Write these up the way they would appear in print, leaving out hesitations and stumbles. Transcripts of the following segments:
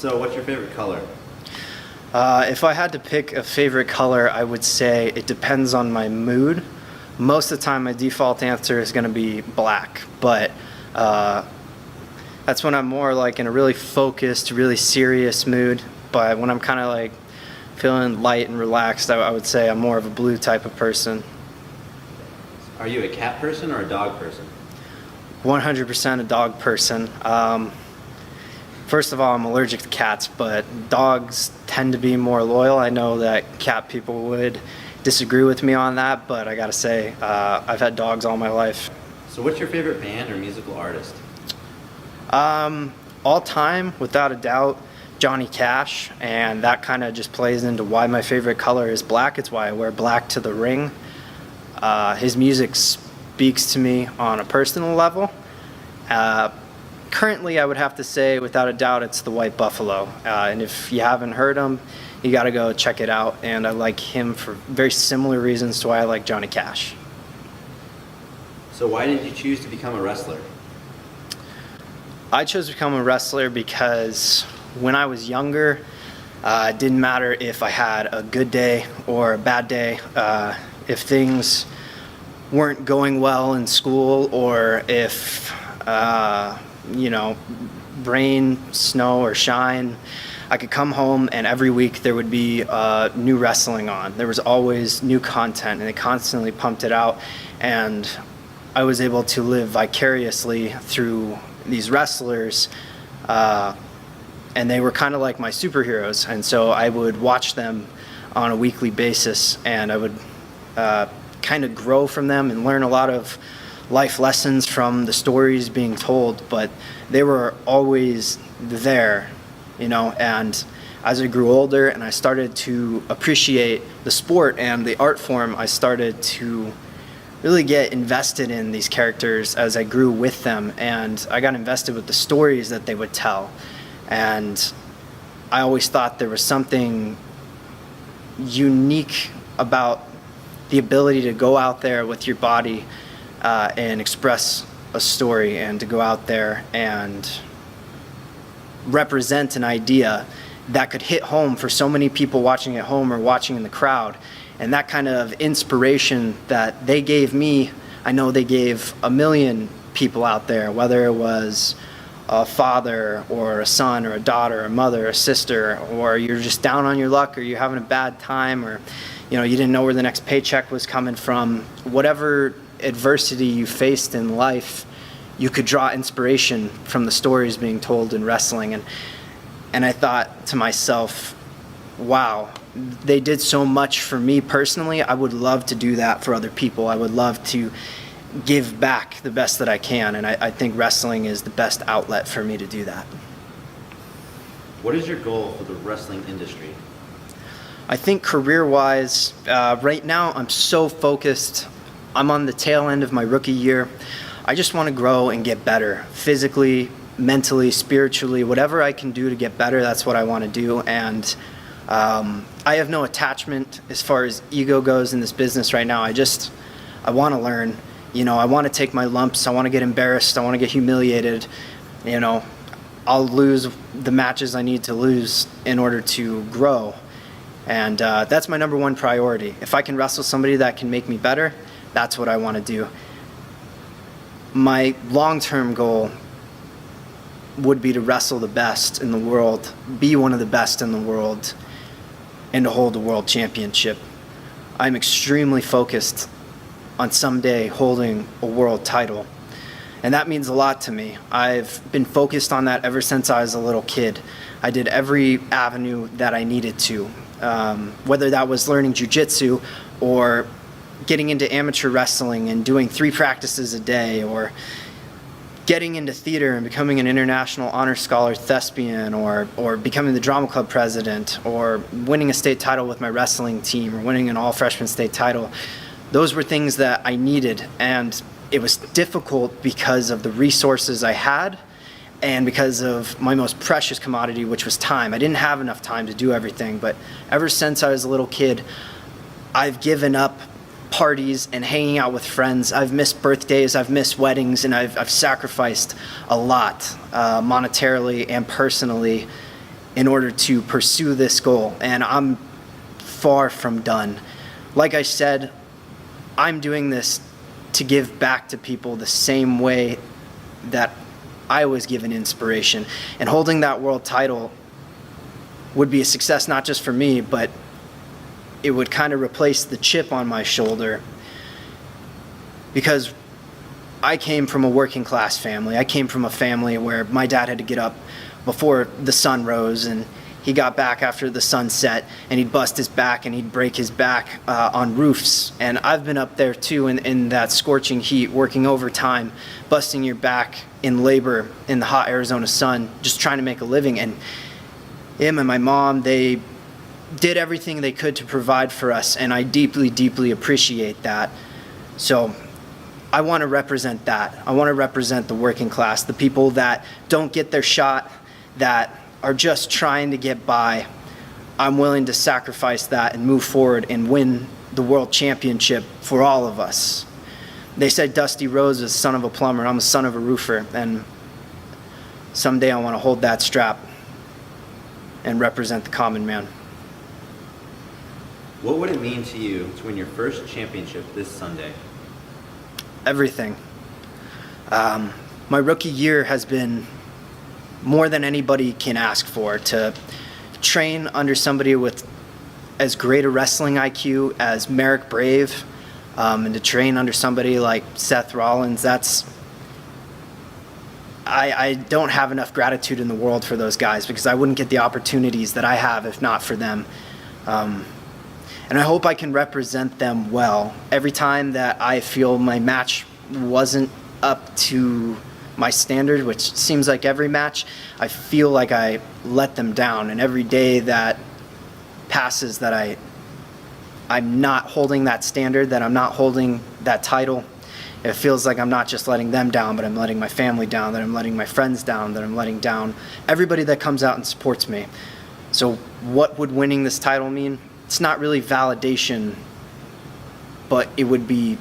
So what's your favorite color? If I had to pick a favorite color, I would say it depends on my mood. Most of the time, my default answer is going to be black, but that's when I'm more like in a really focused, really serious mood. But when I'm kind of like feeling light and relaxed, I would say I'm more of a blue type of person. Are you a cat person or a dog person? 100% a dog person. First of all, I'm allergic to cats, but dogs tend to be more loyal. I know that cat people would disagree with me on that, but I gotta say, I've had dogs all my life. So what's your favorite band or musical artist? All time, without a doubt, Johnny Cash, and that kind of just plays into why my favorite color is black. It's why I wear black to the ring. His music speaks to me on a personal level. Currently, I would have to say, without a doubt, it's the White Buffalo. And if you haven't heard him, you got to go check it out. And I like him for very similar reasons to why I like Johnny Cash. So why did you choose to become a wrestler? I chose to become a wrestler because when I was younger, it didn't matter if I had a good day or a bad day. If things weren't going well in school, or if rain, snow, or shine, I could come home and every week there would be new wrestling on. There was always new content, and they constantly pumped it out, and I was able to live vicariously through these wrestlers, and they were kind of like my superheroes, and so I would watch them on a weekly basis, and I would kind of grow from them and learn a lot of life lessons from the stories being told, but they were always there, and as I grew older and I started to appreciate the sport and the art form, I started to really get invested in these characters as I grew with them, and I got invested with the stories that they would tell. And I always thought there was something unique about the ability to go out there with your body and express a story, and to go out there and represent an idea that could hit home for so many people watching at home or watching in the crowd. And that kind of inspiration that they gave me, I know they gave a million people out there, whether it was a father or a son or a daughter, a mother, a sister, or you're just down on your luck, or you're having a bad time, or you didn't know where the next paycheck was coming from. Whatever adversity you faced in life, you could draw inspiration from the stories being told in wrestling. And I thought to myself, wow, they did so much for me personally. I would love to do that for other people. I would love to give back the best that I can, and I think wrestling is the best outlet for me to do that. What is your goal for the wrestling industry? I think career-wise, right now I'm so focused. I'm on the tail end of my rookie year. I just want to grow and get better, physically, mentally, spiritually, whatever I can do to get better, that's what I want to do. And I have no attachment as far as ego goes in this business right now. I want to learn. I want to take my lumps. I want to get embarrassed. I want to get humiliated. I'll lose the matches I need to lose in order to grow. And that's my number one priority. If I can wrestle somebody that can make me better, that's what I want to do. My long-term goal would be to wrestle the best in the world, be one of the best in the world, and to hold a world championship. I'm extremely focused on someday holding a world title, and that means a lot to me. I've been focused on that ever since I was a little kid. I did every avenue that I needed to, whether that was learning jiu-jitsu or getting into amateur wrestling and doing 3 practices a day, or getting into theater and becoming an international honor scholar thespian, or becoming the drama club president, or winning a state title with my wrestling team, or winning an all-freshman state title. Those were things that I needed, and it was difficult because of the resources I had and because of my most precious commodity, which was time. I didn't have enough time to do everything, but ever since I was a little kid, I've given up parties and hanging out with friends. I've missed birthdays, I've missed weddings, and I've sacrificed a lot monetarily and personally in order to pursue this goal, and I'm far from done. Like I said, I'm doing this to give back to people the same way that I was given inspiration. And holding that world title would be a success not just for me, but it would kind of replace the chip on my shoulder, because I came from a working class family. I came from a family where my dad had to get up before the sun rose, and he got back after the sun set, and he'd bust his back and he'd break his back on roofs. And I've been up there too in that scorching heat, working overtime, busting your back in labor in the hot Arizona sun, just trying to make a living. And him and my mom, they did everything they could to provide for us, and I deeply, deeply appreciate that. So I want to represent that. I want to represent the working class, the people that don't get their shot, that are just trying to get by. I'm willing to sacrifice that and move forward and win the world championship for all of us. They said Dusty Rhodes was the son of a plumber. I'm a son of a roofer, and someday I want to hold that strap and represent the common man. What would it mean to you to win your first championship this Sunday? Everything. My rookie year has been more than anybody can ask for. To train under somebody with as great a wrestling IQ as Merrick Brave, and to train under somebody like Seth Rollins, I don't have enough gratitude in the world for those guys, because I wouldn't get the opportunities that I have if not for them. And I hope I can represent them well. Every time that I feel my match wasn't up to my standard, which seems like every match, I feel like I let them down. And every day that passes that I'm not holding that standard, that I'm not holding that title, it feels like I'm not just letting them down, but I'm letting my family down, that I'm letting my friends down, that I'm letting down everybody that comes out and supports me. So what would winning this title mean? It's not really validation, but it would be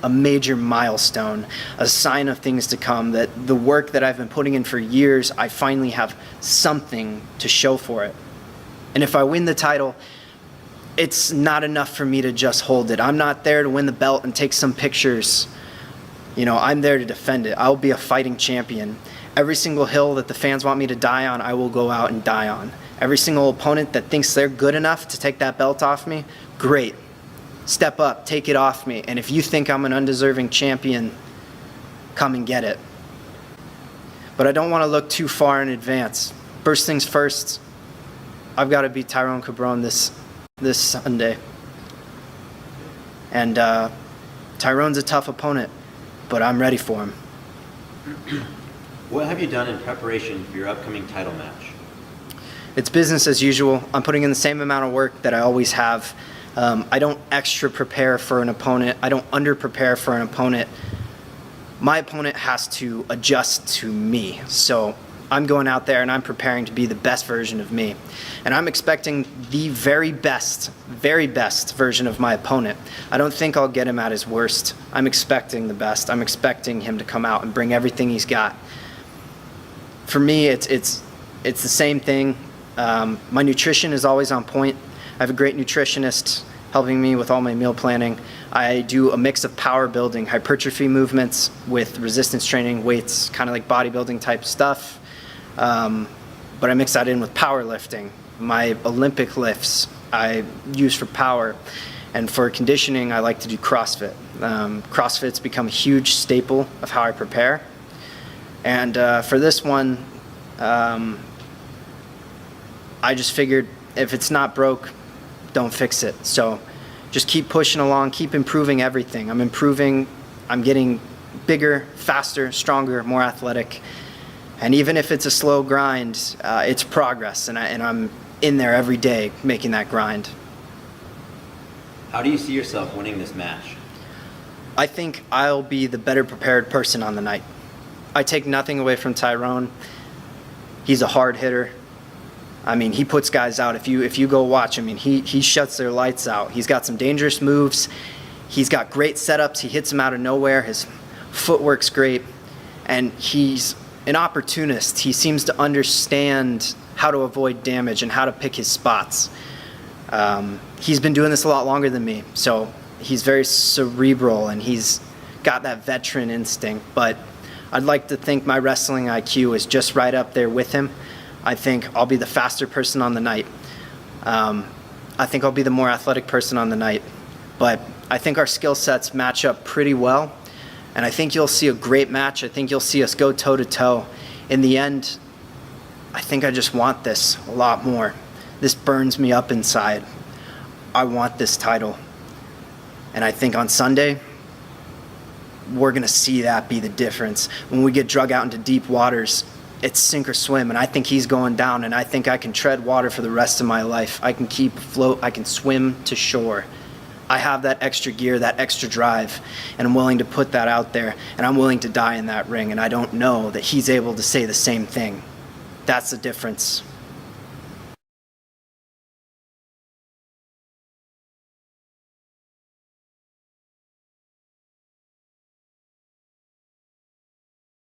a major milestone, a sign of things to come, that the work that I've been putting in for years, I finally have something to show for it. And if I win the title, it's not enough for me to just hold it. I'm not there to win the belt and take some pictures. I'm there to defend it. I'll be a fighting champion. Every single hill that the fans want me to die on, I will go out and die on. Every single opponent that thinks they're good enough to take that belt off me, great. Step up, take it off me. And if you think I'm an undeserving champion, come and get it. But I don't want to look too far in advance. First things first, I've got to beat Tyrone Cabron this Sunday. And Tyrone's a tough opponent, but I'm ready for him. What have you done in preparation for your upcoming title match? It's business as usual. I'm putting in the same amount of work that I always have. I don't extra prepare for an opponent. I don't under prepare for an opponent. My opponent has to adjust to me. So I'm going out there and I'm preparing to be the best version of me. And I'm expecting the very best version of my opponent. I don't think I'll get him at his worst. I'm expecting the best. I'm expecting him to come out and bring everything he's got. For me, it's the same thing. My nutrition is always on point. I have a great nutritionist helping me with all my meal planning. I do a mix of power building, hypertrophy movements with resistance training, weights, kind of like bodybuilding type stuff. But I mix that in with powerlifting. My Olympic lifts I use for power. And for conditioning, I like to do CrossFit. CrossFit's become a huge staple of how I prepare. And for this one, I just figured if it's not broke, don't fix it. So just keep pushing along, keep improving everything. I'm improving, I'm getting bigger, faster, stronger, more athletic. And even if it's a slow grind, it's progress, and I'm in there every day making that grind. How do you see yourself winning this match? I think I'll be the better prepared person on the night. I take nothing away from Tyrone. He's a hard hitter. I mean, he puts guys out. If you go watch, I mean, he shuts their lights out. He's got some dangerous moves. He's got great setups. He hits them out of nowhere. His footwork's great. And he's an opportunist. He seems to understand how to avoid damage and how to pick his spots. He's been doing this a lot longer than me, so he's very cerebral and he's got that veteran instinct. But I'd like to think my wrestling IQ is just right up there with him. I think I'll be the faster person on the night. I think I'll be the more athletic person on the night. But I think our skill sets match up pretty well. And I think you'll see a great match. I think you'll see us go toe-to-toe. In the end, I think I just want this a lot more. This burns me up inside. I want this title. And I think on Sunday, we're going to see that be the difference. When we get drug out into deep waters, it's sink or swim, and I think he's going down, and I think I can tread water for the rest of my life. I can keep afloat. I can swim to shore. I have that extra gear, that extra drive, and I'm willing to put that out there, and I'm willing to die in that ring, and I don't know that he's able to say the same thing. That's the difference.